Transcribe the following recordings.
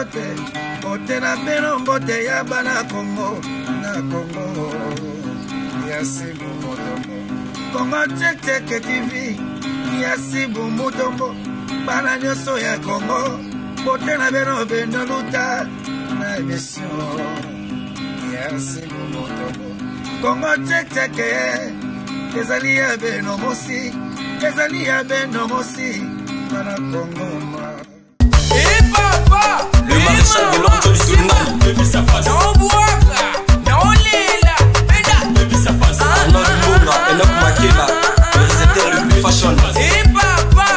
mbote mbote na beno mbote ya bana Congo na Congo yasibu motombo Congo Teke TV yasibu motombo bana nyoso ya Congo mbote na beno beno luta na émission yasibu motombo Congo Teke ezali ya beno mosi ezali ya beno mosi bana Congo ma. Le maréchal de l'ordre du journal. Depuis sa face. Non boaka, non lila, benda. Depuis sa face. On a du Bonga, Enoch Makela, le réalisateur le plus fashion. Papa,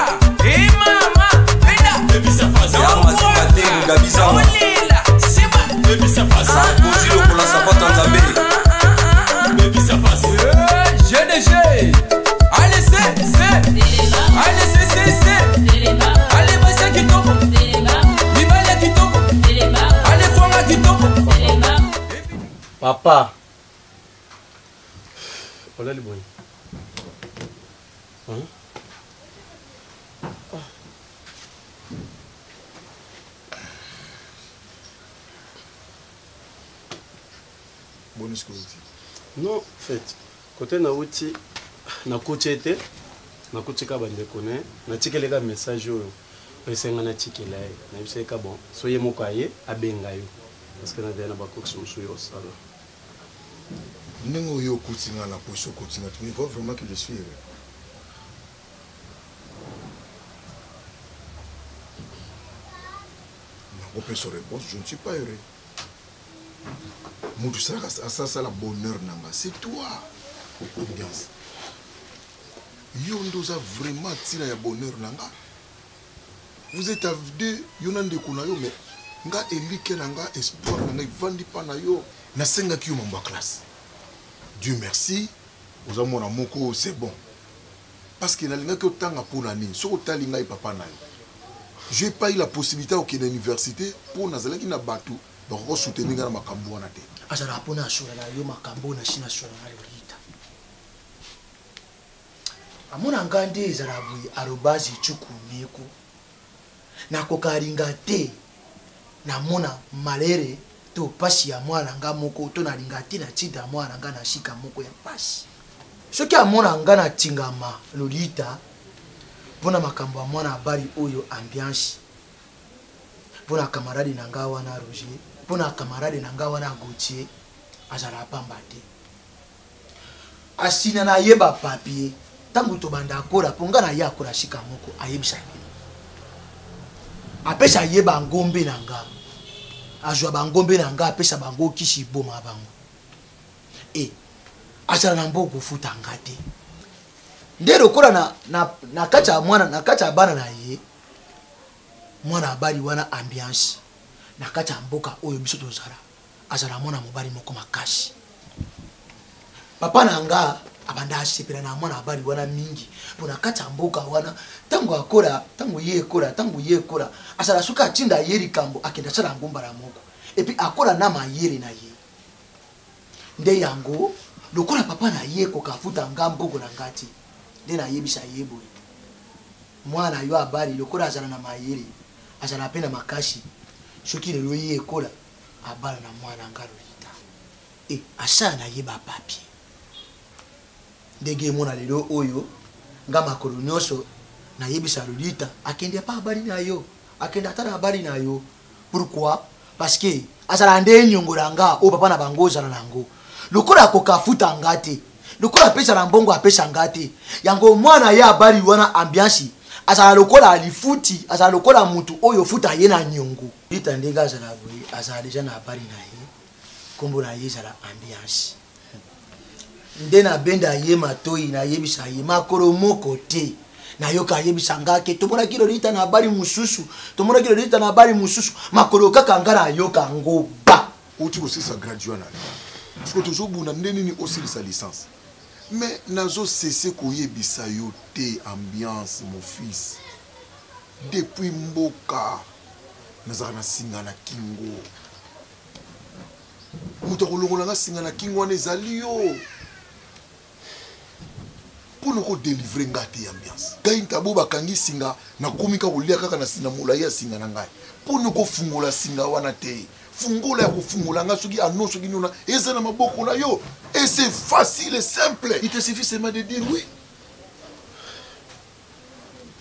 mama, benda. Depuis sa face. Non boaka, non lila, sima. Depuis sa face. Ça a causé le pour la sabote en Zambé. Depuis sa face. GDG. Allez, c'est. Allez, c'est. Allez, vas-y, qui tombe. Papa. Olha ali, boy. Bonus côté. Non, fait. Côté na outi na kuchete na kuchika bande kone na tikeleka message oyo. Esenga na tikela na biseka bon. Soye mokaye abenga yo. Parce que na vient ba kokso yo sala. Nengo yo kutinga na poso kutinga tu vois vraiment que je suis heureux. On peut se répondre, je ne suis pas heureux. Moi, tu sais, ça, la bonheur, c'est toi. Ambiance. Yondoza vraiment tina ya bonheur nanga. Vous êtes à deux, yonande kunayo, mais nga elike nanga espoir nanga vandi pa na yo na senga ki yo mamba classe. Dieu merci, aux amona moko c'est bon. Parce que nalinga ko tanga pona ni, so talinga papa na yo. J'ai pas eu la possibilité au Kenya université pour nazalaki na batu donc ko soutenir na makambo wana te. Azara pona ashura na yo makambo na shina shura na yo lita. Amona ngande zarabu arobazi chukumeko. Na kokaringa te na mona malere to pasi ya mwana nga moko to na linga te na tida mwana nga na shika moko ya pasi. Soki amona nga na tingama lolita pona makambo mwana habari oyo ambiance. Pona kamaradi na nga wana Roger, pona kamaradi na nga wana Gauthier azala pamba te. Asina na yeba papier tangu to banda akora ponga na ya akora shika moko ayebisa. Apesa yeba ngombe nanga azwa bangombe nanga apesa bango kishi boma bango asala na mbogo futa ngate ndero kola na kacha mwana na kacha bana na ye mwana habari wana ambiance na kacha mboka oyo biso tozala azala mwana mobali moko makashi papa nanga abanda asepela na mwana habari wana mingi pona kacha mboka wana tango akora tango ye kora asala suka tinda yeri kambo akenda sala ngomba la moko epi akora na mayere na ye nde yango lokola papa na ye ko kafuta ngambo na ngati nde na yebisa yebo mwana yo habari lokola azala na mayere azala pena makashi shoki lelo ye kola abala na mwana ngalo lita asa na yeba papier ndege mona lelo oyo nga makolo nyonso na yebisa lolita akende pa habari na yo akenda tana habari na yo. Pourquoi? Parce que azala nde nyongola nga o papa na bango zala nango lokola kokafuta ngate lokola pesa na mbongo apesa ngate yango mwana ya habari wana ambiance azala lokola alifuti azala lokola mutu oyo futa ye na nyongo lita ndega azala boye azala deja na habari na ye kombo na ye zala ambiance nde na benda ye matoi na yebisa ye makoro moko te na yoka yebisa ngake tomona kilo lita na habari mususu tomona kilo lita na habari mususu makoro kaka ngara yoka ngoba uti ko sisa graduate na parce que toujours buna ndeni ni aussi sa licence mais nazo cesser ko yebisa yo te ambiance mon fils depuis mboka nazana singa na kingo muto kolongola nga singa na kingo wana ezali yo. pour nous délivrer ngati ambiance kai ntabo bakangi singa na komika kolia kaka na sina mulai ya singa na ngai pour nous fungula singa wana te fungula ya kufungula nga soki ano soki nona eza na maboko na yo et c'est facile et simple il te suffit seulement de dire oui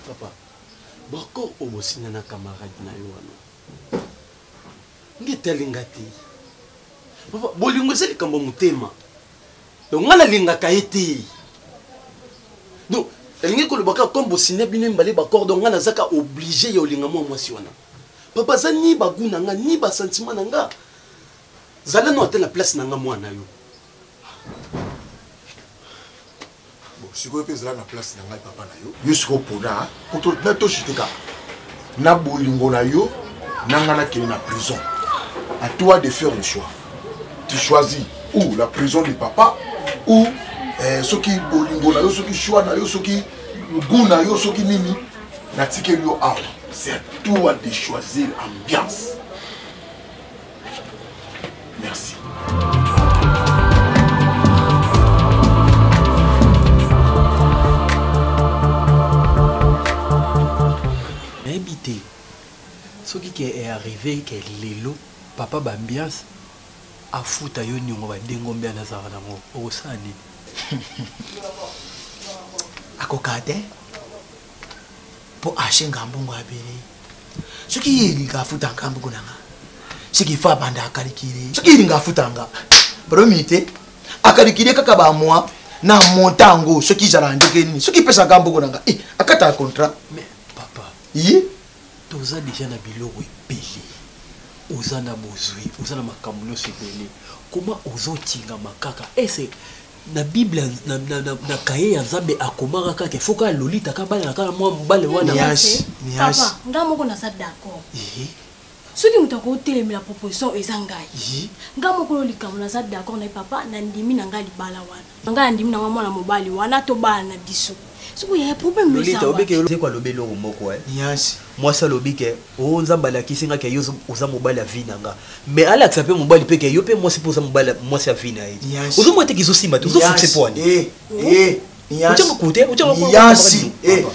papa bako obosina na camarade na yo wana ngetelinga te papa bolingo seli kambo mutema donc ngala linga kaete donc elingi ko lobaka comme bosina bino mbale ba cordon ngana zaka obligé yo linga mo mwasi wana papa za ni baguna nga ni ba sentiment nga zala no atela place na nga mwana yo bon siko pe zala na place na ngai papa na yo yo siko pona ko na to shiteka na bolingo na yo nanga na kele na prison à toi de faire le choix tu choisis ou la prison du papa ou ce qui bolingo na yo ce qui choix na yo ce qui guna yo ce qui nini na tike yo out c'est à toi de choisir ambiance merci habité ce qui est arrivé que lelo papa bambiance afuta yo nyongo ba dengombe na zara nango osani akokate po ashenga mbongo abere soki yiri kafuta nkambu kunanga soki fa banda akalikire soki yiri ngafutanga promite akalikire kaka ba moi na montango soki jala ndeke ni soki pesa nkambu kunanga akata contrat mais papa yi toza déjà na biloko epeli oza na bozwi oza na makambo nyonso ebele koma ozotinga makaka ese na bible na kaye ya nzambe akomaka kaka fo kaka lolita kaka bana kaka mwa mobale wana papa nga moko naza d'accord soki moto akotelemela proposition eza ngai nga moko likambo naza d'accord na papa na ndimi na ngai libala wana nga na ndimi na mwana mobali wana tobala na biso soki ya problème lolita obeke yo kwa lobelo moko yes moi ça lobike o nzamba la kisinga ke yo uza mobali avina nga mais ala accepter mobali pe ke yo pe moi c'est pour ça mobali moi c'est avina yi ozo mote kizo simba to zo fixe point yes yes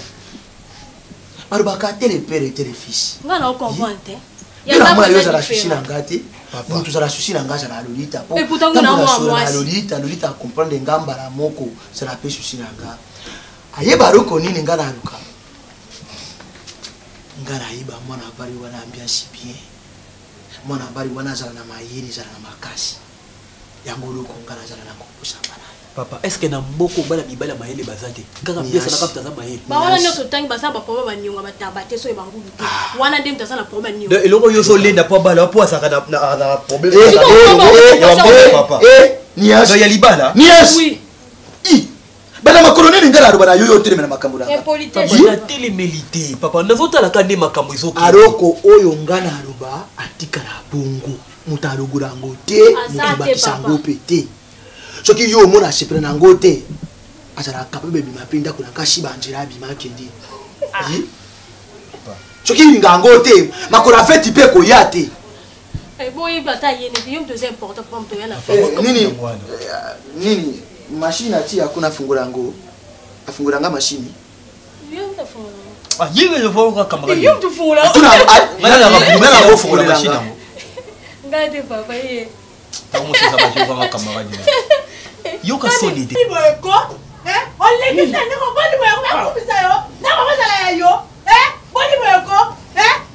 arubaka tele père et tele fils nga na comprendre ya mama yo za la sushi na ngati papa tu za la sushi na ngati na lolita po et pourtant na moi lolita comprendre ngamba la moko ça la pe sushi na ngati ayeba roko nini ngana aluka ngana ayeba mwana bari wana ambiance bien mwana bari wana zala na mayiri zala na makasi yango roko ngana zala na kopusa bana papa est-ce que na mboko bala bibala mayele bazate ngaka pièce na kapta za mayele ba wana nyoso tangi basa ba papa ba nyonga batabate so ebangulu te wana dem taza na problème nyonga de eloko yo so lenda po bala po asaka na problème papa nias ya libala nias oui bana makoloneli ngala arubana yoyo telemena makambo na impolitesse ya telemelité papa ndazota la kande makambo izo aroko oyo ngana aruba atika na bongo mutarugura ngote mutubakisa ngope te soki yo mona sepena na ngote azara kapebe bimapinda kuna kashiba njira bimakendi soki ninga ngote makola feti pe ko yate boy bata yene yom to c'est important pour to yana fete nini machine ati hakuna fungula ngo afungula nga machine yom to fungula yinga yo fo kamera yom to fungula tuna ngana ngo fungula machine ngo ngade papa ye tamu sasa ba yo nga kamera ni yo ka solide ko ole ki sa ni ko boli mo ko bisa yo na ko sala yo boli mo ko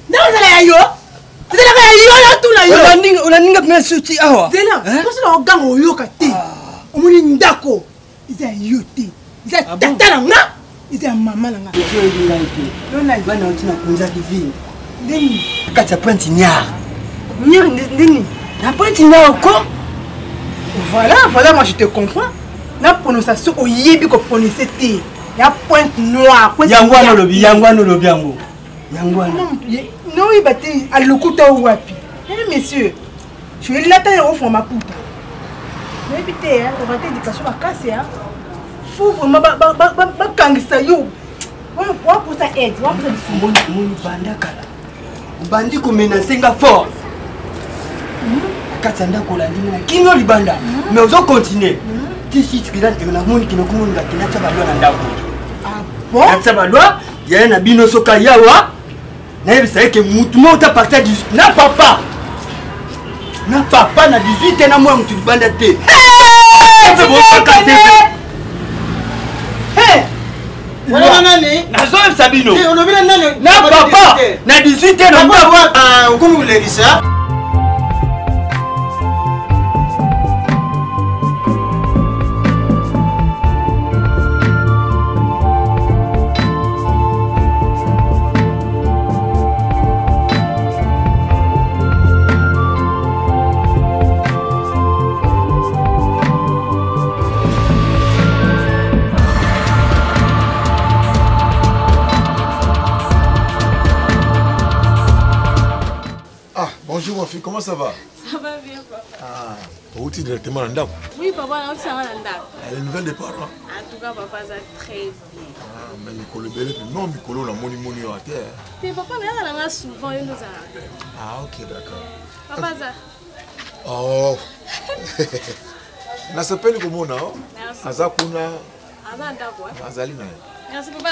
na ko sala yo zela ka yo la tula yo unaninga pia suti awa zela ko sala ogango yo ka te omuni ndako iza yo te iza tata na nga iza mama na nga yo na bana utina kunza divine nini kati ya pointe nya nini na pointe nya ko voilà moi je te comprends la prononciation au yebi ko prononcer te ya pointe noire yangwana lobi yango non il bati alokuta wapi monsieur je vais là au fond ma puta mais bité on va t'éducation à casser faut vraiment ba kangisa yo wa pour ça aide wa pour ça mon banda kala bandi ko menacer nga fort kati ndako la ndina kinyo libanda mais ozo continuer tisi tukila na moni kinokumunga kinacha balwa na ndako. Ah bon? Nacha balwa ya na bino soka yawa. Na yebisa yeke mutu mo uta partir du na papa. Na papa na 18 na mwa mutu libanda te. Wala nani? Nazo Sabino. On obina nani? Na papa na 18 na mwa ukomi ulegisa. Bonjour ma fille, comment ça va? Ça va bien, papa. Ah, où tu es directement dans Ndako? Oui, papa, on s'en va dans Ndako. Les nouvelles des parents? En tout cas, papa, ça très bien. Ah, mais Mikolo Bele, non, Mikolo, la moni à terre. Mais papa, on a souvent eu nos amis. Ah, ok, d'accord. Papa, ça. Oh. Na s'appelle comment, non? Merci. Azakuna. Ndako, hein? Azalina. Merci, papa,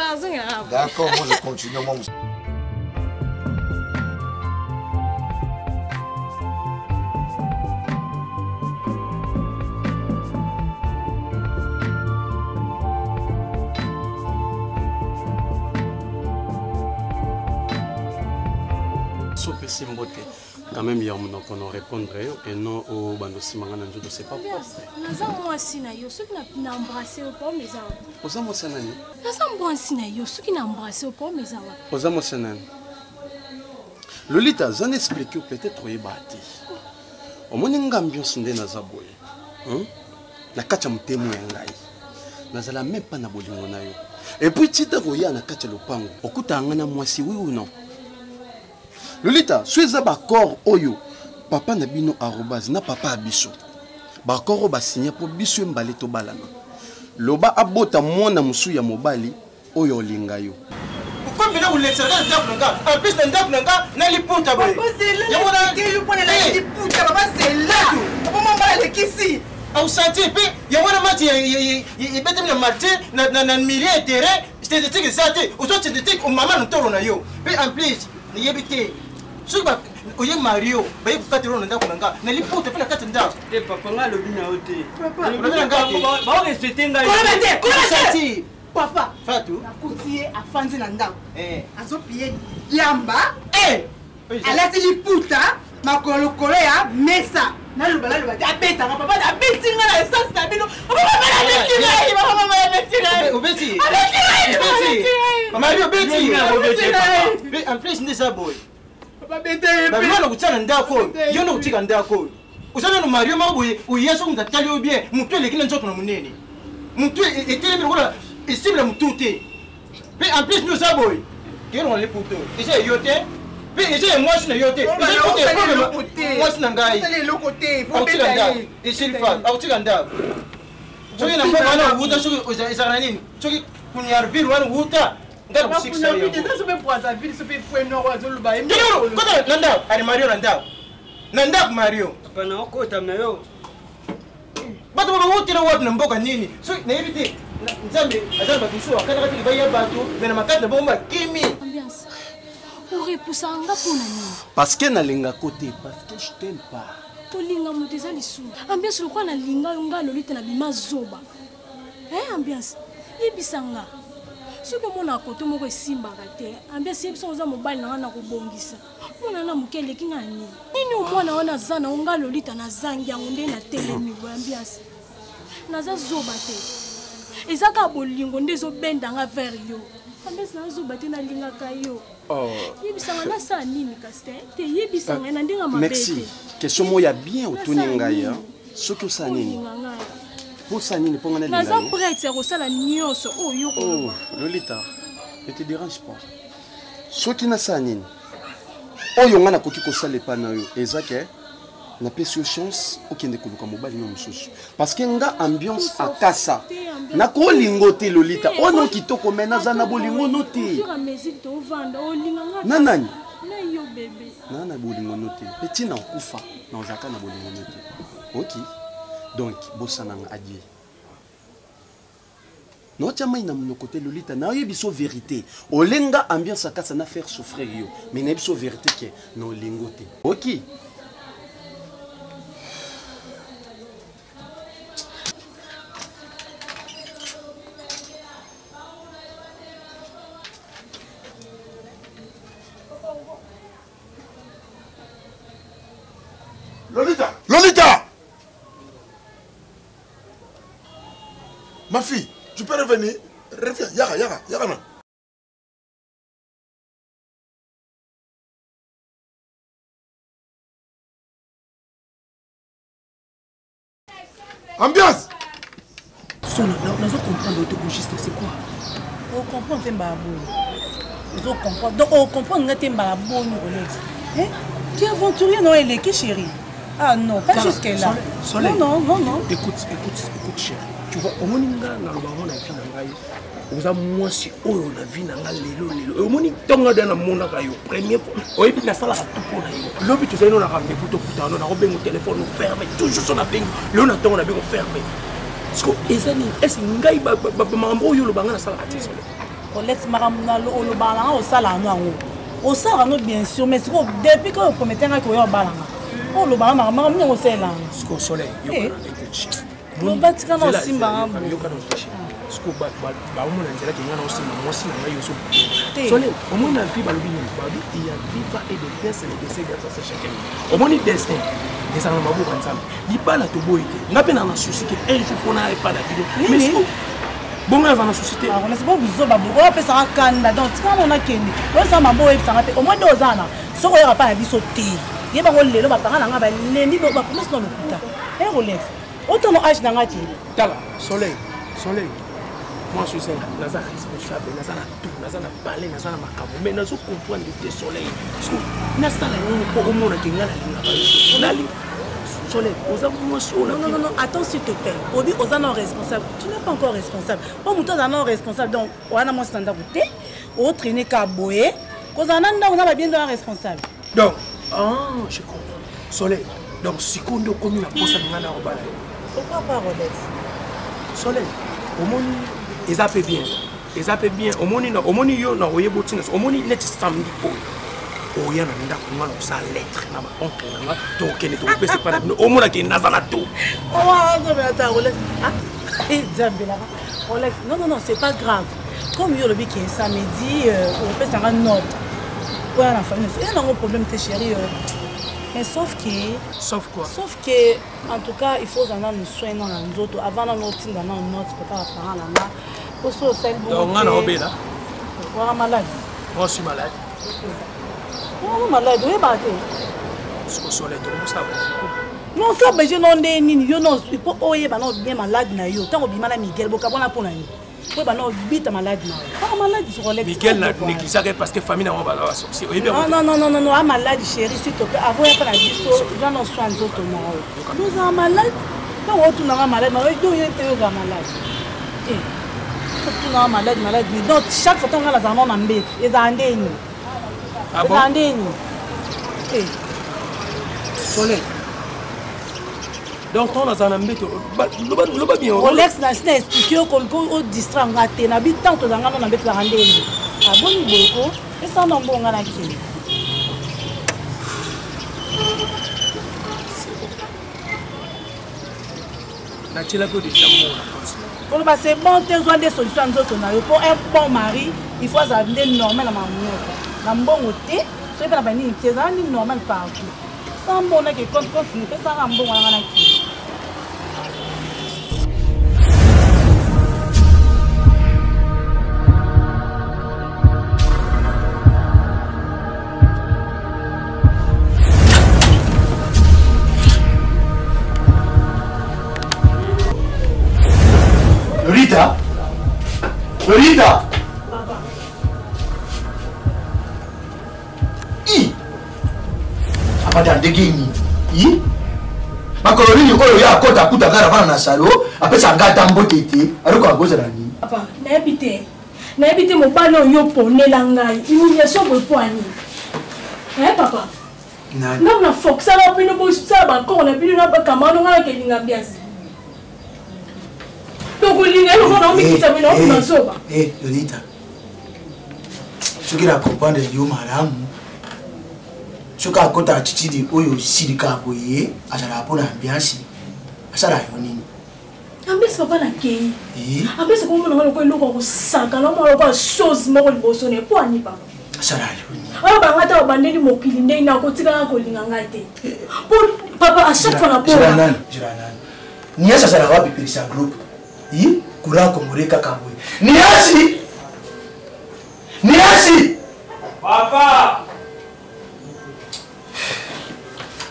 d'accord, moi je continue, moi. Quand même, il y a un moment qu'on répondrait et non au bando simanga nanjo de sais pas pourquoi. Naza moi sina yo ceux qui n'a embrassé au pont mes awa. Oza mo sanani? Naza moi sina yo ceux qui n'a embrassé au pont mes awa. Oza mo sanani? Lolita, j'en explique peut-être au yebati. Au moins une ambiance nde naza boye. Na kacha mtemu yangai. Nazala même pas na bolingo na yo. Et puis tita roya na kacha lopango. Okuta ngana mwasi oui ou non? Lolita, sois d'accord oyo papa na bino arobase na papa abiso. Bakoro ba signer pour biso mbale to balana. Loba abota mwana musu ya mobali oyo linga yo. Pourquoi maintenant vous laissez dans le ndako? En plus le ndako nanga na liputa boy. Papa c'est là. Il faut la liputa papa c'est là. Papa mama le kisi. Au senti puis il y a un match il bête na matin na milieu terrain, c'était des trucs ça tu. Au soit c'était des trucs au maman nous toro na yo. Puis en plus, il y a bité. Suba oye Mario baye kukatira na ndako nanga na liputa pela kati ndako te papa nga lobi na ote papa lobi na ngaki ba respecter nga kolabete papa Fatou akutie afanzi na ndako azopie yamba alati liputa makolo ya mesa naloba te abetanga papa abetinga na essence na bino obeti Mario beti en plus ndesa boy babimana kutsana ndako yo no kutika ndako usana no Mario mabuye uyeso mtatali obien mutu elekina nzoto na munene mutu etele bila estime mutu te pe en plus nous ça boy kero on le puto ese yote pe ese moi je ne yote moi je n'angai c'est le côté faut beta et silfa autika ndako soki na kwa na wuta soki uzana nini soki kunyarvir wana wuta ndako kusikisa yo ndeza sobe poza ville sobe point wazoluba ndiro kota nanda ari Mario nanda Mario pana okota nayo bato bakutira watu na mboka nini so na hivi nzambe azamba tusua kana kati baya bato bena makata bomba kimi ambiance urepusanga pona nini parce que nalinga côté parce que je t'aime pas tolinga muteza lisu ambiance lokwa na linga yonga lolite na bima zoba ambiance yebisanga soki omona koto moko esimbaka te ambiance yebiso oza mobali na nga na kobongisa mona na moke eleki nga nini nini omwana wana aza na onga lolita na zangi yango nde na telemi boye ambiance naza zoba te ezaka bolingo nde ezobenda nga vers yo ambiance nazoba te nalingaka yo yebisanga nasala nini kasi te yebisanga na ndenge mabe te merci question moya bien otuni ngai soki osala nini pour ça ni pour ngana naza prêtre kosala nyonso oyo oh Lolita ne te dérange pas soki na sa nini oyo ngana koki kosala pa na yo ezake na pesi chance okende koluka mobali no mususu parce que nga ambiance akasa na ko lingote Lolita ono kitoko mena za na bolingo note nanani na yo bébé nana bolingo note petit na kufa na ozaka na bolingo note OK donc bosananga adie Non, tu as mis dans côté Lolita, na y biso vérité. Olenga ambiance ça na faire souffrir yo, mais na biso vérité que non lingote. OK. Lolita! Lolita! Ma fille, tu peux revenir? Reviens, Yara, non. Ambiance! Nous allons comprendre l'autogauchiste, c'est quoi? On comprend que c'est un comprendre. Donc on comprend que c'est un Rolex. Qui aventurier, non, elle est qui chérie? Ah non, pas jusque-là. Non. Écoute, chérie. Tu vois, au moninga, na lobamo na vie na ngai. Oza mwasi oyo na vie na nga lelo. Au moninga tonga na mona kayo. Première fois, oyebi na sala ka tupo na yo. Lobi tu zaino na rendez-vous to kutana na robengo téléphone fermé. Toujours son bengo. Leo na tonga na bengo fermé. Parce que ezani, est-ce ngai ba mambo yo lobanga na sala ka tiso. Rolex maramuna lo lobanga o sala no. O sala no bien sûr, mais depuis que on promettait que yo balanga. Oh le bas maman on sait là. Sco soleil. Écoute. Le bâtiment au simba. Sco ba on a dit que ngana au simba moi si na yo so. Soleil, au moins na vie ba lobi babi il y a viva et de bien c'est les décès grâce à chacun. Au moins ni destin. Les gens mabo ensemble. Li pas la to boyité. Na pe na souci que un jour on n'a pas la vidéo. Mais sco bon on a société. On est pas besoin ba bo pe ça kanda donc quand on a kendi. On ça mabo et ça au moins 2 ans. So ko ya pas la vie sauter. Il y a des gens qui ont des Rolex. Autant de âge dans la tête. Soleil. Moi, je suis responsable. Je suis tout. Je suis parler. Je suis macabo. Mais je comprends le soleil. Parce que je suis soleil. Non, attends s'il te plaît. Obi, on est responsable. Tu n'es pas encore responsable. Pour nous, on est responsable. Donc, on a un standard. On traîne caboé. On a bien de responsable. Donc, je comprends. Soleil, donc si on a commis la poste de Nana Robala. Pourquoi pas Rolex? Soleil, au monde, ils appellent bien. Au monde, ils ont envoyé bottines. Au monde, ils sont samedi. Oh, il y a un gars qui a sa lettre. Donc, il est tombé, c'est pas la. Au monde, il y a un tout. Oh, attends, Rolex. Rolex, non, c'est pas grave. Comme il y a le bic qui est samedi, on peut s'en note. Ouais, la famille, il y a un problème, tes chéris. Mais sauf quoi? Sauf que, en tout cas, il faut en avoir soin dans les autres. Avant, on a notre dans notre pas apprendre la main. Pour ça, c'est bon. Donc, on a obé là. On est malade. Moi, je suis malade. On est malade, oui, bah, ce que soleil, tout le monde ça. Non, ça, mais je n'en ai ni. Il faut oyer, bah, non, bien malade, na yo. Tant qu'on dit malade, Miguel, bon, qu'à pour l'année. Oui, bah non, bite malade. Pas malade, sur Rolex. Miguel n'a négligé parce que famille n'a pas la sorcière. Non, malade, chérie, s'il te plaît. Avant, il n'y a pas la vie, il va nous soigner d'autres. Nous sommes malades. Quand on retourne malade, on est malade. On est malade. Donc, chaque fois qu'on a la zone, on a un bête. Et ça en est. Ah bon? Soleil. Donc, on a un embêté. Rolex n'a pas expliqué qu'on distrait en gâté. N'a pas tant que dans un embêté la rendre. Ah bon, il beaucoup. Et ça, on a bon à qui? C'est bon, tu as besoin de solutions. Pour un bon mari, il faut avoir des normal à ma mère. Dans bon côté, c'est pas la peine de normal partout. Sans bon, on a quelque chose qui continue. Ça va bon à qui? Lolita! Abada ndegeni. Makoloni oyo ya kota kuta ngara bana na salo, apesa ngata mbotete, ariko agoza nani? Papa, na ebite mobalo yo ponela ngai, humiliation bo poani. Papa. Nani? Na foxa na pino bo saba ko na pino na ba kamano ngala ke linga biasi. Lolita. Soki na comprendre yo malamu. Soki akota chichidi oyo silika boye, azala pona ambiance. Asala yo nini? Ambiance papa na kei. Ambiance ko mona ko eloko ko saka na mo ko chose mo ko liboso ne po ani papa. Asala yo nini? Ah bangata obandeli mokili ndei na ko tika ko linga ngate. Papa à chaque fois na po. Jiranan. Niasa sala wapi pirisa group? Kura komoreka kamwe. Niasi! Papa!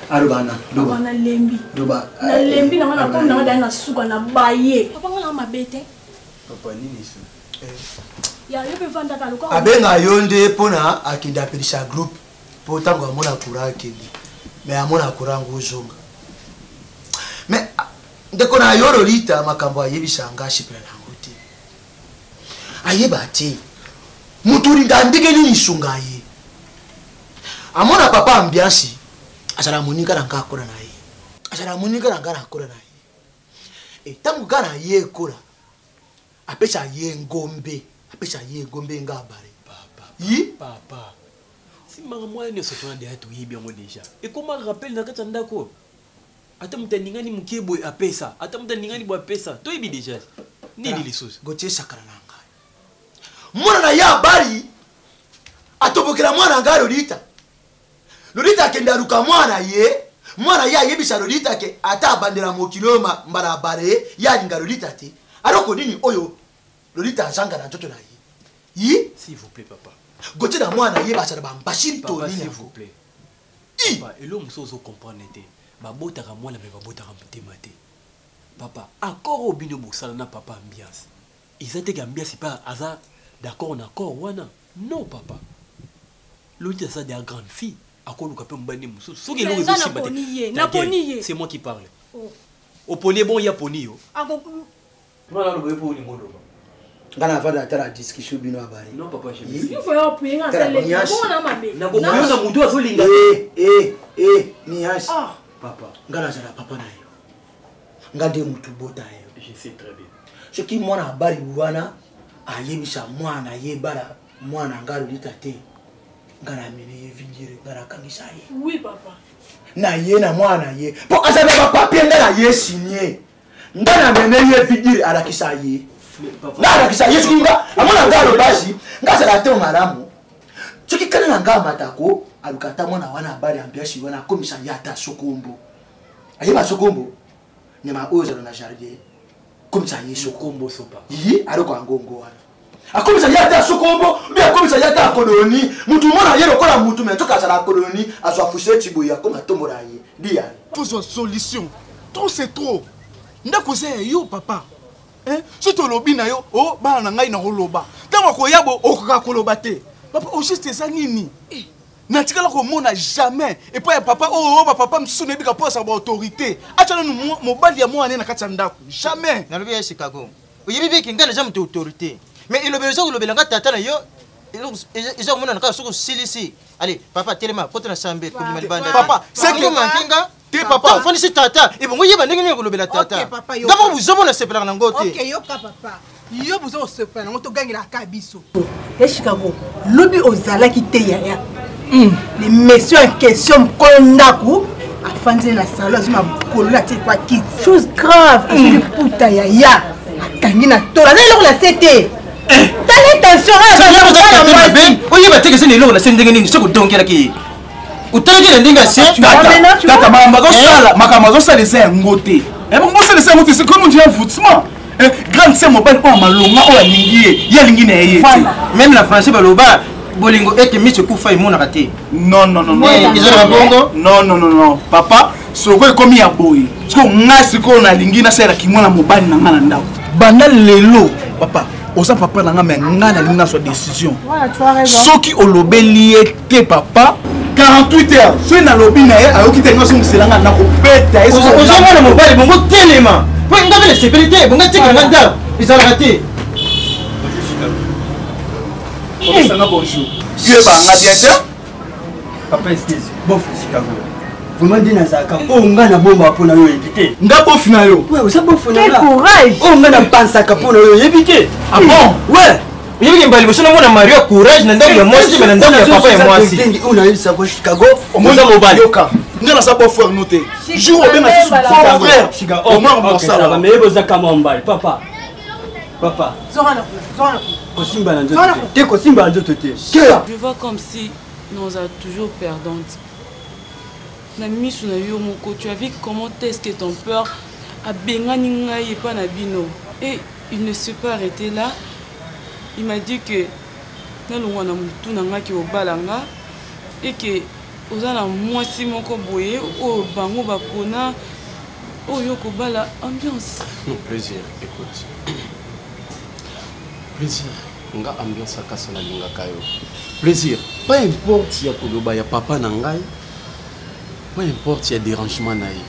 Arubana, Papa na lembi. Na lembi na wana pona na na suka na baye. Papa ngala mabete. Papa nini so? Ya yepe vanda ka luko. Abenga yonde pona akinda pirisa group. Po tango amona kura akindi. Me amona kura nguzonga. Me ndeko na yoro lita makambo ayebisa ngashi pela nangote. Ayebati. Muturi ndandike nini sungaye. Amona papa ambiansi. Asara munika nanga akora naye. Asara munika nanga akora naye. Tangu kana ye kora. Apesha ye ngombe. Apesha ye ngombe ngabare. Papa. Si mama ne se tona de hatu hibi ngo deja. Et comment rappelle na kata ndako? Ata mtaningani mukebo apesa. Ata mtaningani bo apesa. To hibi deja. Nini lisusu? Gotie sakana nanga. Mwana na ya bari. Atobokera mwana nga Lolita. Lolita kenda ruka mwana ye. Mwana ya yebisa Lolita ke ata abandela mokiloma mbara bare ya linga Lolita te. Aloko nini oyo Lolita azanga na ntoto na ye. S'il vous plaît papa. Gotie na mwana ye basala ba mbashiri to nini. S'il vous plaît. Papa, elo musozo comprendre te. Babota ka mwana me babota ka mutema te. Papa, accord obino bosala na papa ambiance. Izate ka ambiance pas aza d'accord na accord wana. Non papa. Lolita ça de la grande fille. Akoluka pe mbani musozo. Soki elo rezo simba. C'est moi qui parle. Au poney bon ya poni yo. Mwana lo yepo ni ngondo. Ngana fada tara discussion bino abari. Non papa, je me Il faut appuyer na sale. Bona mabe. Na ko na mutu azolinga. Ni yasi. Papa. Ngana zala papa na yo. Ngande mutu bota yo. Je sais très bien. Soki mwana abari wana ayebisa mwana yebara mwana ngalo litate. Ngana mene ye vingire ngana kangisa ye. Oui papa. Na ye na mwana ye. Po azabe ba papier ngana ye signé. Ngana mene ye vingire alakisa ye. Nada kisa yesu kinga amona ngalo basi ngasa la teo malamu soki kana na ngama matako alukata mwana wana habari ambiashi wana komisa yata sokombo ayeba sokombo nyama ozo na jardin komisa yesu sokombo sopa aloko angongo wana akomisa yata sokombo bi akomisa yata koloni mutu mona yero kola mutu me toka sala koloni azwa fushe chibuya koma tombora ye dia faut solution trop c'est trop ndako c'est yo papa. Si tu lobi na yo, oh, ba na ngai na koloba. Tango ko yabo okoka koloba te. Papa, o juste ça nini? Na tikala ko mona jamais. Et puis papa, papa msune bika posa ba autorité. Acha nu mobali ya mwana na kati ndako. Jamais. Na lobi ya Chicago. Oyebi ki ngana jamais autorité. Mais il obéit au lobelanga tata na yo. Ils ont mona na kaso silisi. Allez, papa telema kote na sambe ko malibanda. Papa, c'est que mankinga papa, faut laisser tata. Et bon, yeba ndenge ngolo bela tata. D'abord vous avez se plaindre ngote. OK, yoka papa. Yo vous avez se plaindre ngoto gangela kabiso. Et Chicago, lobi ozala ki te yaya. Les messieurs en question kondaku afandi na salon azuma kolola te kwa kit. Chose grave, azuli puta yaya. Akangi na tola. Na la cité. T'as l'intention à ben. Oyeba te que c'est nilo na sendenge nini soko donkela ki. Utangile ndinga se tata makambo sala makambo sala c'est ngote bon c'est ngote c'est comme on dit un foutement grande c'est mobile pas malonga o alingi ye alingi na ye même la français baloba bolingo ete miche kufa imona kate non izora bongo non papa soko ekomi ya boy soko ngasi ko na lingi na sala kimona mobile na ngana ndako banda lelo papa osa papa na ngana ngana linga so décision soki olobeli ete papa 48 heures. Je suis dans le lobby, je suis dans le lobby, je suis dans le lobby, je suis dans le lobby, je suis dans le lobby, je suis dans le lobby, Papa excuse, bon Chicago. vraiment nde nazalaka oyo ngai nabomba mpo na yo oyebi te nga bofi na yo oza bofona Quel courage! oyo ngai napansaka mpo na yo oyebi te Ah bon? ouais oyebi mbali boso namona mario courage na ndako ya mwasi me na ndako ya papa ya mwasi oyo nayebisako chicago omoza mobali yoka nga naza bofrère no te jour obenga susu frère omar mosala meyeba ozaka mwa mobali papa Zorana. kosimba na nzoto te kosimba na nzoto te Je vois comme si nous sommes toujours perdantes. Nami Sunayo Moko, tu as vu comment est-ce que ton père a bengani ngai et pas nabino. Et il ne s'est pas arrêté là. Il m'a dit que nalongwa na mutu nanga ki obalanga et que ozala mwasi moko boye o bango bapona oyo kobala ambiance. Non, plaisir, écoute. Plaisir. Nga ambiance akasa na lingaka yo. Plaisir. Peu importe ya koloba ya papa na ngai. Peu importe ya dérangement na ye.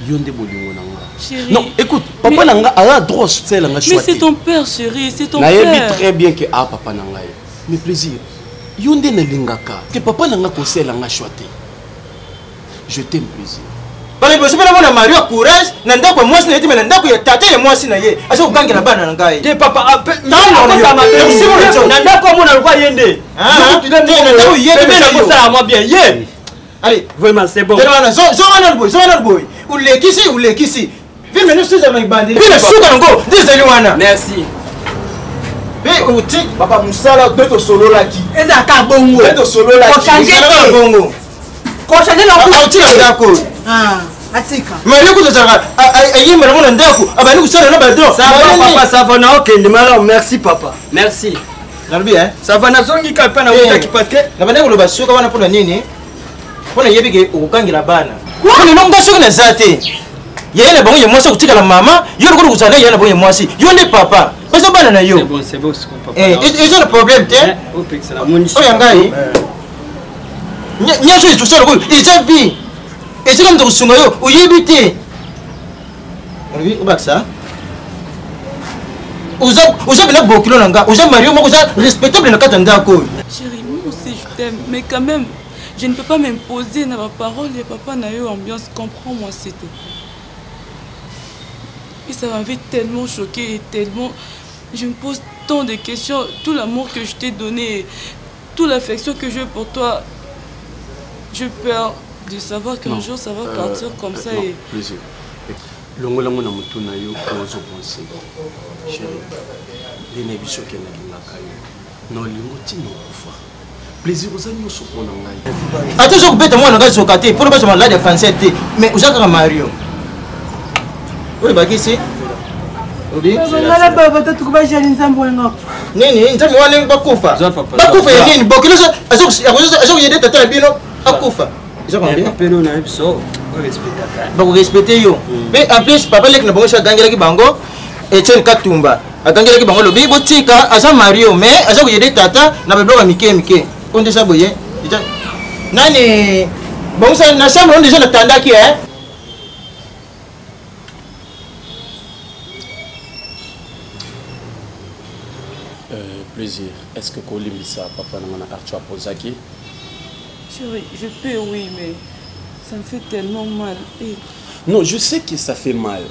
Yo nde bolingo na nga. Chérie. Non, écoute, papa na nga a droit c'est la nga choisi. Mais c'est ton père chérie, c'est ton na père. yebi très bien que ah papa na ngai. Mais plaisir. Yo nde na lingaka. Que papa na nga ko c'est la nga choisi. Je t'aime plaisir. bale boso bana mona mario courage na ndako ya mwasi na ye te me na ndako ya tata ya mwasi na ye aza kokangela bana na ngai te papa na ndako omona lokwa ye nde nakosala mwa bien ye allez vraiment c'est bon zonga boy ulekisi vime no suza maibandi vime suka nango ndizeli wana merci pe uti papa musala beto sololaki ezaka bongo beto sololaki bongo kochange autika ndako atika mario kuzozaka ayimela mona ndako abandi kusala na bado papa ça va na okende malamu merci papa merci nalobi ça va nazongika mpe na utaki parce que na bande koloba suka wana mpona nini mpona yebi ke okokangela bana mpona nonga soki naza te yeye na bango ye mwasi akutikala mama yo lokolo kozala yeye na bango ye mwasi yo nde papa pesa bana na yo eza na problème te oyo ngai nyonso etusa lokolo eza bi esika moto kosunga yo oyebi te olobi obakisa oza pena bokilo na nga oza mario moko oza respectable na kati ya ndako oyo Chérie, moi aussi je t'aime, mais quand même, je ne peux pas m'imposer dans ma parole et papa n'a eu ambiance, comprends-moi s'il te plaît. Et ça m'avait tellement choqué et tellement... Je me pose tant de questions, tout l'amour que je t'ai donné, toute l'affection que j'ai pour toi, j'ai peur de savoir qu'un jour ça va partir comme ça et... Plaisir. Longolango na mutu na yo ozo penser. Chérie, les biso ke na lingaka yo. No lingo tino kufa. Plaisir ozani yo sopona ngai. Ata zo kubeta mwana ngai sokate, pour pas malade ya cancer te, mais uzaka Mario. Oui, bakisi. Obi? ngala baba tatukuba jali nzambo ngako. Nini, nzambo wana bakufa. Bakufa ya nini? Bokilo azo yede tata bino akufa. peno na biso bako respecter yo mais en plus papa lek na bango cha gangela ki bango Etienne Katumba agangela ki bango lobi botika aza Mario mais aza ko yede tata na bebloka mike onde sa boye nani bango sa na chambre on déjà na tandaki Plaisir. Est-ce que Kolimbisa papa na Arthur Pozaki? Chérie, je peux oui, mais ça me fait tellement mal. Et... Non, je sais que ça fait mal.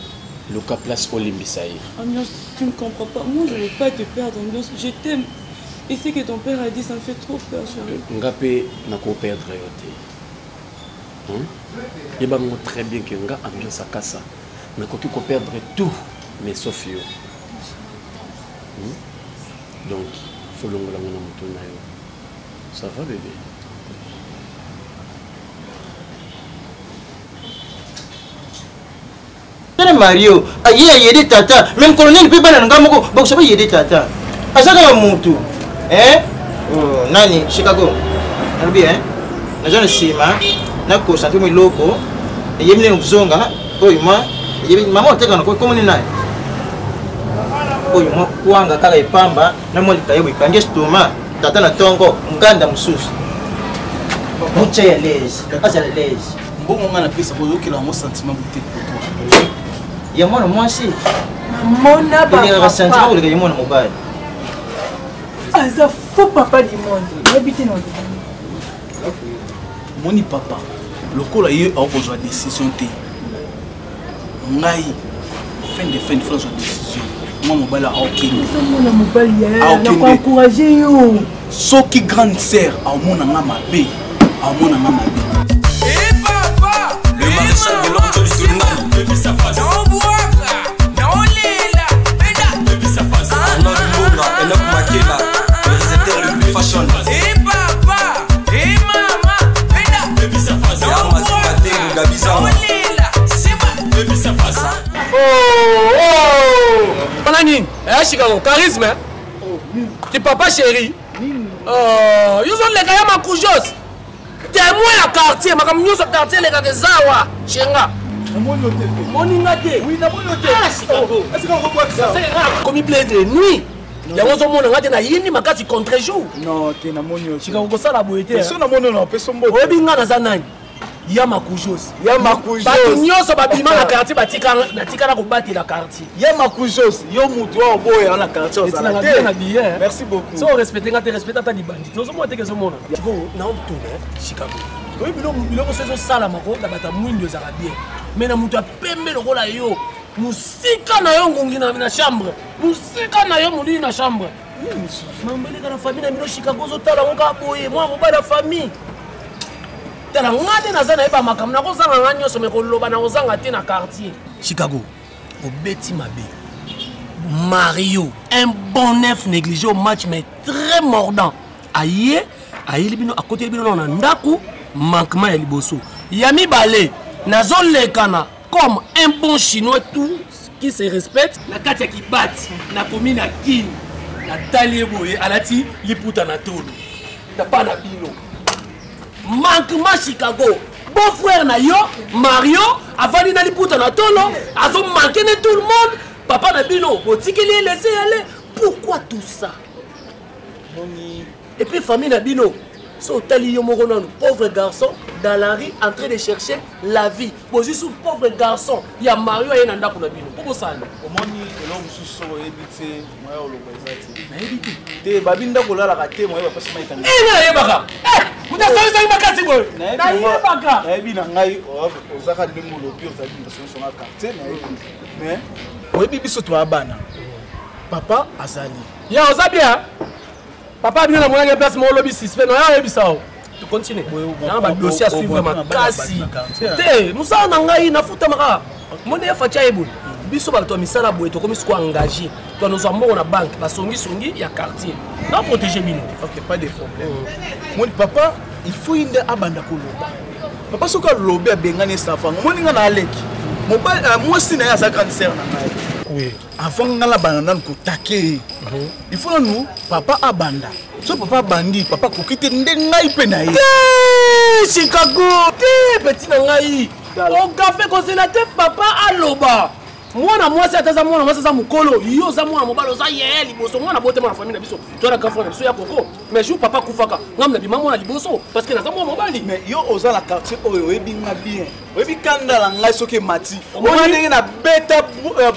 Le cas place Olimbisaï. Ambiance, tu ne comprends pas. Moi, je ne veux pas te perdre, Ambiance. Je t'aime. Et ce que ton père a dit, ça me fait trop peur, chérie. Ngapé n'a qu'à perdre yoté. Il va me très bien que nga ambiance à casa. N'a qu'à perdre tout, mais sauf yo. Donc, il faut l'ongler dans mon tour. Ça va, bébé? Mario, il a yédé tata. Même colonel peut pas n'engager mon go. Ça va yédé tata. Azaka mutu. Oh, nani Chicago. Nabi Nazana sima. Na ko santu mi loko. Yemne uzonga. Oyo ma. Yebi mama oteka na ko komuni naye. Oyo ma kuanga kala ipamba na mo litayo ipange stoma. Tata na tongo mkanda mususu. Mucha ya lezi. Asa lezi. Mbongo ngana pesa ko yokela mo sentiment buté pour toi. Ya mwana mwasi mona papa il a senti que le mwana mobile aza faux papa du monde habité dans moni papa lokola ye akozwa décision te ngai fin de fois la décision moi mobile a aucune mona mobali ya encourager yo soki grande sœur amona nga mabe amona nga mabe le maréchal de l'ordre du Suriname depuis sa face depuis sa face Arnaud Mbonga Enoch Makela le réalisateur le plus fashion depuis sa face Yarma Zikate Mugabizama depuis sa face Panani, Chicago, charisme. Tu papa chéri. Ils ont les gars ma coujos. Témoin la quartier, ma comme nous quartier les gars de Zawa, Chenga. Moningate. Oui, na monote. Chicago. Est-ce qu'on revoit ça? Comme il plaît de nuit. Il y a un monde ngate na yini makati contre jour. Non, tu na monio. Chicago ko sala boyete. Personne na monio na peso mbo. Obinga na zanani. Yamakujos. Bato nyonso babima na quartier batika na kobati la quartier. Yamakujos, yo mutu oboya na quartier osala te. Merci beaucoup. So respecter ngate respecter ta di bandit. Nous sommes teke somona. Tiko na mtune Chicago. Oui biloko sezo sala mako na bata mwindo za bien. Mais na mutu apembe lokola yo. Musika na yo ngungi na chambre. Musika na yo muli na chambre. Mambele kana famille na mino Chicago zo tala ngoka boye. Moi mobile la famille. Tala ngade na zana eba makam na kozanga nga nyonso me koloba na kozanga te na quartier Chicago obeti mabe Mario un bon neuf négligé au match mais très mordant aye libino à côté libino na ndaku manquement ya liboso yami balé nazolekana comme un bon chinois tout qui se respecte na kati ya kibati na komi na kin na talie boye alati liputa na tolo tapa na bino manquement Chicago bon frère na yo Mario avani na liputa na tolo azo manquer de tout le monde papa na bino otikeli laisser aller pourquoi tout ça et puis famille na bino so tali yo moko nanu pauvre garçon dans la rue en train de chercher la vie bozi sous pauvre garçon ya Mario ya nanda ko na bino poko sana omoni elo mususu oyebite moya olobezati na yebite te babinda kolala ka te moya bapasi mai tanga na yebaka mutasawisa makasi boy na yebaka na yebi na ngai ozaka ndenge olobi ozali ndasonga ka te na yebi mais oyebi biso to abana papa azali ya ozabia papa bien na moya place mo lobi suspect no ya yebi sao tu continue na ba dossier à suivre makasi te musa na ngai na futa maka monde ya facha ebo biso ba to misala boye to comme ce ko engagé to nous avons na banque ba songi ya quartier na protéger bino. OK, pas de problème. Mon papa il faut inde abanda ko loba papa soka lobe bengane safanga moninga na aleki moi si na ya sa grande sœur na ngai. Oui. Avant ngala banana ko take. Il faut nous papa abanda. So papa bandi papa ko kite ndengai pe na ye. Chicago, petit na ngai. O café ko sénateur papa aloba. Mwana mwasi ataza mwana mwasi za mukolo yo za mwana mobalo za ye liboso mwana bote ma famille na biso to na kafa na biso ya koko mais jour papa kufaka ngamna bima mwana liboso parce que na za mwana mobali mais yo oza la quartier oyo ebinga bien oyebi kanda la ngai soki mati omona ndenge na beta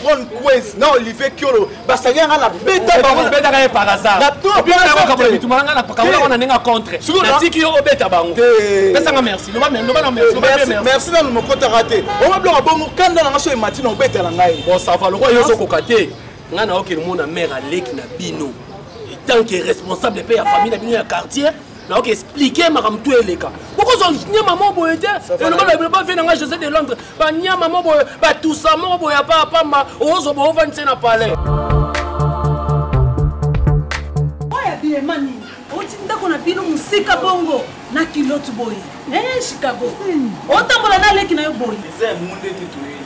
bonne quiz na Olivier Kiolo basanga nga na beta bango beta ka par hasard na to bien na ka pour bitumanga na pakanga wana nenga contre na tiki yo obeta bango pesa nga merci loba merci merci na mokota raté o mablo bongo kanda la ngaso e mati na obeta la bon ça va le roi yoso kokate nga na oke le monde mère aleki na bino et tant que responsable de paix ya famille na bino ya quartier na oke expliquer makamtu eleka pourquoi zo nyama mo boye te et le ba vient nga José de Londres ba nyama mo boye ba tout ça mo boye pa pamba ozo bo vanse na palais oya bien mani otinda kona bino musika bongo na kilotu boye Chicago otambola na leki na yo boye c'est monde te tuer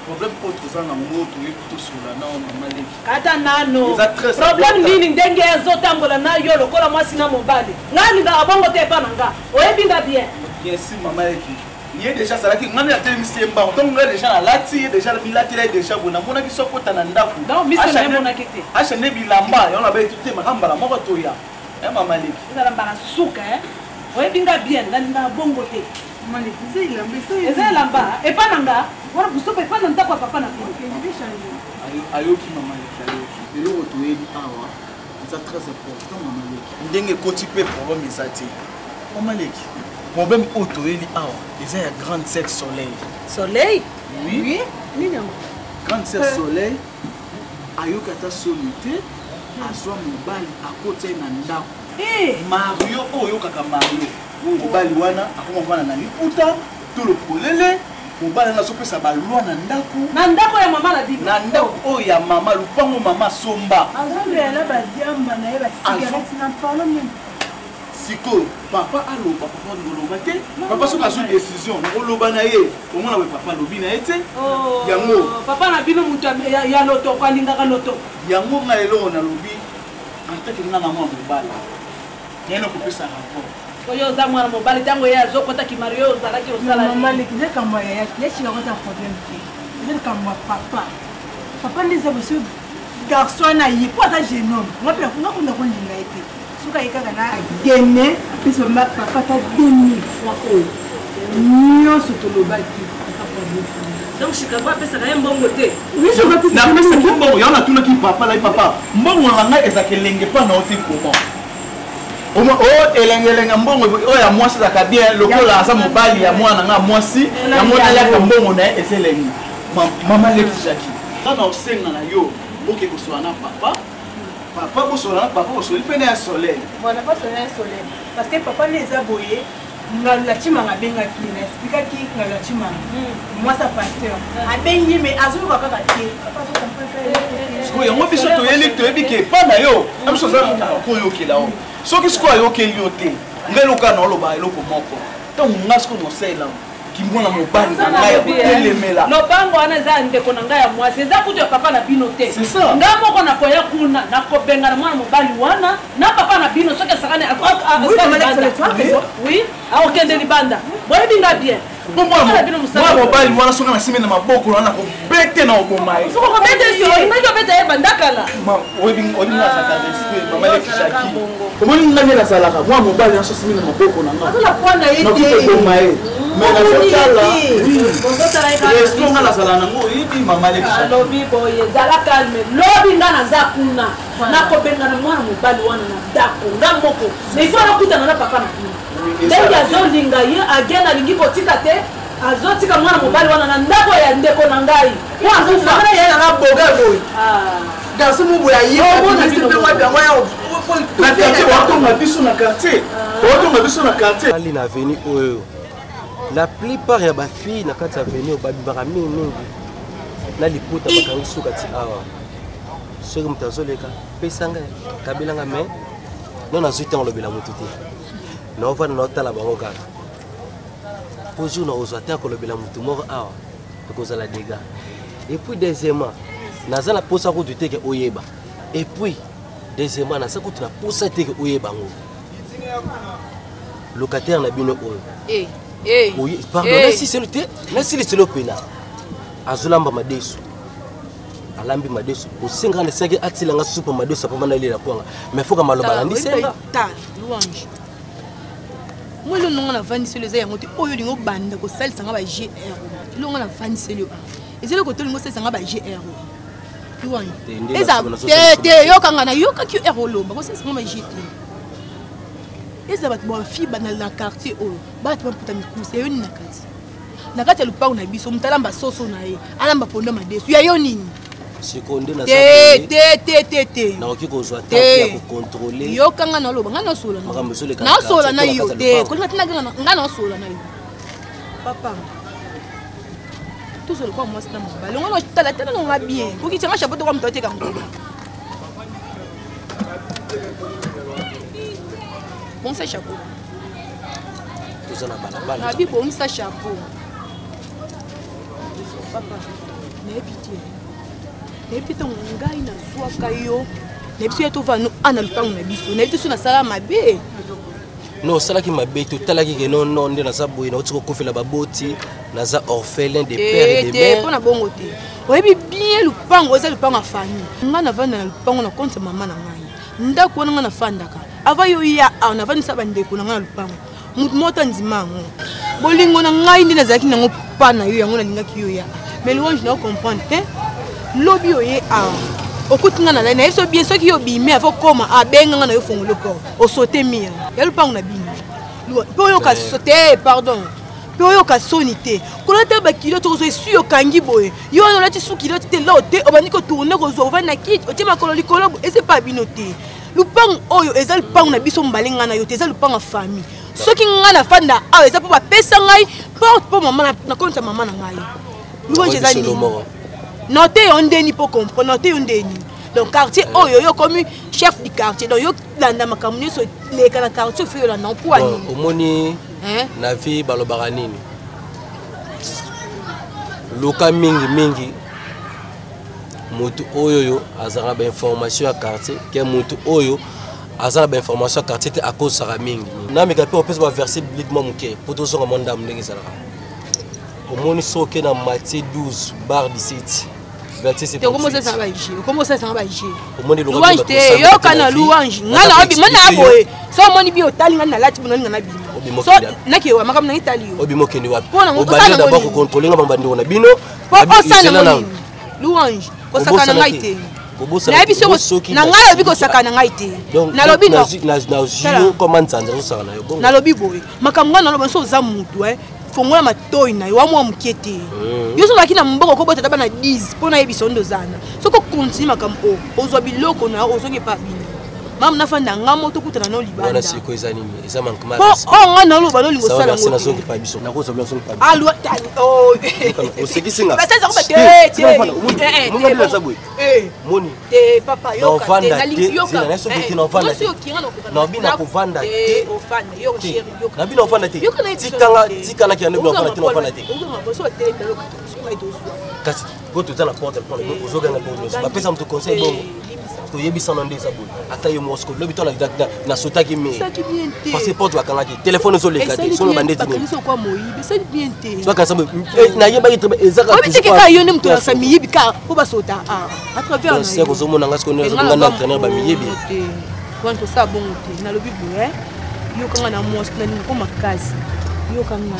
problème autre ça na moto et plutôt sur la na on maleki kata nano problème nini ndenge ezotambola na yo lokola mwasi na mobali ngani nga abongo te pa nanga oyebinga bien bien sûr maman leki il est déjà ça là qui ngani ateli misemba donc ngani déjà la lati déjà le bilati là déjà bona mona ki sokota na ndaku non miso na mona kete acha ne bilamba yo na ba tout te makamba la moko to ya maman leki ngala mbala suka oyebinga bien ngani na bongo te Mali, c'est il a c'est là-bas. Et pas nanga. Voilà, vous savez pas nanga papa na quoi. Ayoki maman leki. Le retour est awa. C'est très important maman leki. Ndenge koti pe problème ezati. Omaleki. Problème autoeli awa. Ils ont une grande sœur Soleil. Soleil? Oui. Oui. Grande sœur Soleil. Ayokata solité. Azwa mobali akote na ndako. Mario oyo kaka Mario. Mobali wana akomvana na liputa. Tout le polele. Mobali na sopesa balwa na ndako. Na ndako ya mama na bibi. Na ndako oyo ya mama lupango mama somba. Azongela ba diamba na eba cigarette na palo même. Siko papa aloba papa ngoloba te. Papa soka zo décision ngoloba na ye. Omona we papa lobi na ete. Yango papa na bino mutu ya loto kwa lingaka loto. Yango nga elo na lobi. Antaki ngana mwa mobali. Yeno kopesa rapport. Oyo za mwana mobali tango ya zokota ki Mario zalaki osala. Mama lekile kama ya yeshi ngota problème ki. Ile kama papa. Papa ndiza bosu garçon na yi kwa za jeune homme. Ngapela kuna kulinga ete. Suka yikaka na dene biso ma papa ta 2000 fois oyo. Nyo sotolobaki. Donc Chicago pesa na mbongo te. Na pesa ki mbongo yana tuna ki papa la papa. Mbongo na ngai ezakelenge pa na oti comment. Oh elengelenga mbongo oyo ya mwasi za kabia lokola asa mobali ya mwana nga mwasi ya mwana ya mbongo na eselengi mama lekishaki kana osenga na yo oke ko na papa papa ko na papa ko pene ya soleil mwana pas soleil soleil parce que papa les a boyé ngala chimanga benga ki na explique ki ngala chimanga moi ça pasteur abengi mais azuka kaka ki papa so comprendre ko yango biso to yeli to ebike pa na yo amso za ko yo ki lao soki siko ayokeli yo te ngeluka na oloba eloko moko ntango nga siko mosela kimwana mobali na ngai yakotelemela lopango wana eza ndeko na ngai ya mwasi eza kutu ya papa na bino te nga moko nakoya kuna nakobenga na mwana mobali wana na papa na bino soki asakani oui aokende libanda boyebi nga bien mwana mobali wana soki nasimi na maboko wana kobete na oboma ye olingi obeta ye bandakala omoni ngani nazalaka mwana mobali naso simi na maboko na ngakoboma ye restonga nazala nango oyebi mama lobi boye zala calme lobi nga naza kuna nakobenga na mwana mobali wana na ndako nga moko ifo nakutana na papa na bino ndenge azolinga ye agenda alingi kotika te azotika mwana mobali wana na ndako ya ndeko na ngai garçon mo boya ye watonga biso na quartier ali na veni oyo la plupart ya bafille na kati ya veni oyo babimaka mingi na liputa bakangi suka ti awa soki moto azoleka pesanga kabelanga me no nazwi ntango olobela motu te naovanda naotala bango kaka po jour na ozwa te akolobela motu moko awa ekozala dega et puis deuxièmement naza na posa kutu teke oyeba et puis deuxièmement naza kutu na posa teke oyeba ngo locataire na bino oyo pardon nasiselo te nasiliselo pena azolamba madesu alambi madesu osenga na senge atilanga supa madesu apama na lela kwanga mais foka maloba landisenga ta louange moi le non na vaniselo za yango te oyo lingo banda ko salisa nga ba GR longa na vaniselo ezelo ko to lingo salisa nga ba GR louange eza te yokanga na yoka ki R loba ko salisa nga ba GR eza bat bo fi banal na quartier oyo bat ba puta mikuse yo ni nakati ya lupango na biso mutalamba soso na ye alamba ponda madesu ya yo nini sekonde na te na oki kozwa temps ya ko contrôler yo kanga na loba ngana sola na sola na yo te ko ngatina ngana sola na yo papa tout seul quoi moi c'est dans mon ballon on tala tala on va bien ko ki tanga chapeau to comme tote kango bon c'est chapeau tout ça na balabala abi bon ça chapeau papa ne pitié nepita ngai na zwaka yo nebiso yeto vano ana lupango na biso nebiso na sala mabe non salaki mabe to talaki ke non nde na za boye na otiko kofela baboti na za orphelin de père et de mère pona bongo te oyebi bien lupango eza lupango afani nga na vanda na lupango na konte mama na ngai ndako wana nga na fandaka ava yo ya na vanisa bandeko na nga na lupango mutu mota ndimango bolingo na ngai nde nazalaki nango pa na yo yango nalingaki yo ya mais louange na comprendre te lobi oye awa okutinga na na yeso bien soki yo bime afo koma abenga na yo fongolo ko osote mia ya lupango na bino mpo oyoka te pardon mpo oyoka soni te kolata bakiloti kozwa esu okangi boye yo wana olati su kiloti te lao te obandi kotourne kozwa ovandi na kiti otie makolo likolo eze pa bino te lupango oyo eza lupango na biso mbale ngai na yo te eza lupango ya famille soki ngai nafanda awa eza mpo bapesa ngai porte mpo mama nakonisa mama na ngai louange eza nini note yo ndeni mpo comprendre note yo ndeni donc quartier oyo yo comme chef du quartier donc yo landa makambo nyonso leka na quartier ofe yolanda mpo ani omoni na vie balobaka nini luka mingi motu oyo azalaka bainformation ya quartier ke motu oyo azalaka bainformation ya quartier te akosaka mingi nameka mpe opesa baverse biblique mwa moke mpo tozonga mwa ndambo ndenge ezalaka omoni soke na Matthieu 12 bar 17 louange te yoka na louange ngai na obi mona boye so omoni bi otali ngai nalati bonalinga na bino so nakewa makambo nangi tali yo obimokende wapi obandi d'abord kocontrôler nga bambandeko na bino osana louange kosaka na ngai te nayebi soki na ngai obi kosaka na ngai te nalobi nalobi boye makambo ngai naloba so oza mutu fongola matoi na yo amwa mokie te yo sozalaki na mboko kobota taba na 10 mpo nayebisa ondo ozana soki okontinue makambo ozwa biloko na yo ozoki epa bino mama nafanda nga moto okutana na olibanda nga naloba nolingo osala toyebisana nde eza boye ata yo mosco lobi to na sotaki me passeport wakangaki telefone ezoleka te sono bandetini soakanisa nayebaki ezaka obitekeka yo nde moto na famille yebi ka mpo basota a travers kozomona nga sikonga na entraîneur bamiyebi wana tosala bongo te nalobi boye yokanga na mwasi nalingo makasi yokanga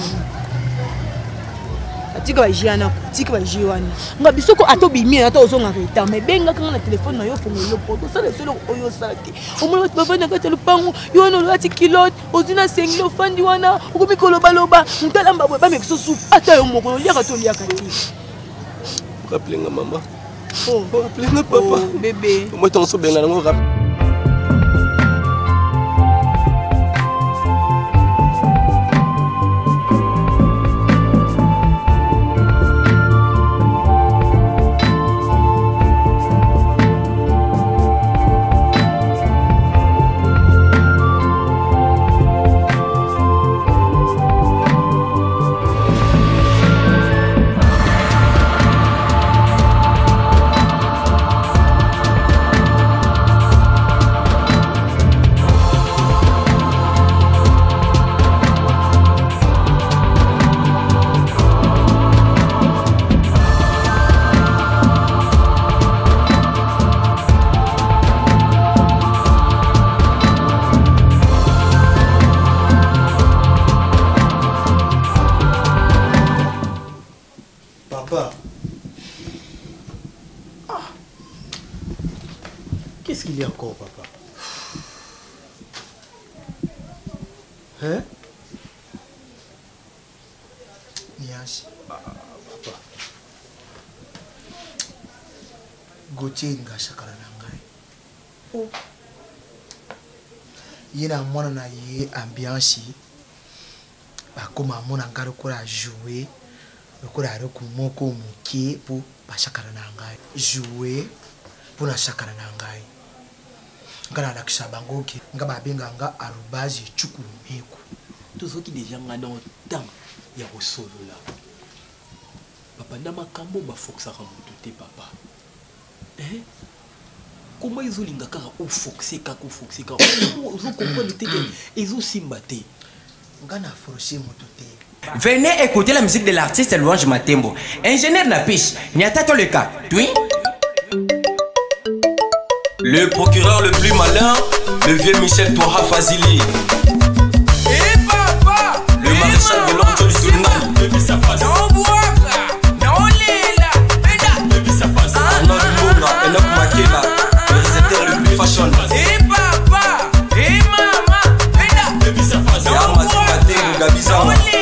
tika bajiana tika baji wana nga bisoko atobimi ata ozonga reta mais benga kanga na telefone na yo fongolo poto sala solo oyo saki omolo bavana kata lupango yo no lati kilot ozina sengi lo fandi wana ukubi koloba loba mtalamba bwa bame kususu ata yo moko liaka to liaka ti rappelinga mama rappelinga papa bébé moi ton so benga ngo rap Qu'est-ce qu'il y a encore, papa? Hein? Niache. Papa. Gauthier nga shakala na ngai. Oh. Yena mwana na ye ambiance. Bakoma mona ngaro kola jouer. Lokola aroko moko muke po bashakala na ngai. Jouer pour na shakala na ngai. Ngana la kisabango ki ngaba benga nga arubazi chukulumeko. Tout ce qui déjà nga dans temps ya osolo là. Papa na makambo ba foxa ka mutu te papa. Comment ils ont l'ingaka au foxé ka ko foxé ka. Ils ont compris te que ils ont simbaté. Ngana forcer mutu te. Venez écouter la musique de l'artiste Louange Matembo. Ingénieur na piche, Nyatato le cas. Oui. Le procureur le plus malin, le vieux Michel Touha Fazili. Et papa, le maréchal de l'ordre du tribunal, depuis sa face. Non boire, non lila, depuis sa face. Arnaud Mbonga, Enoch Makela, le réalisateur le plus fashion. Et papa, et maman, depuis sa face. Non boire. Gabizanga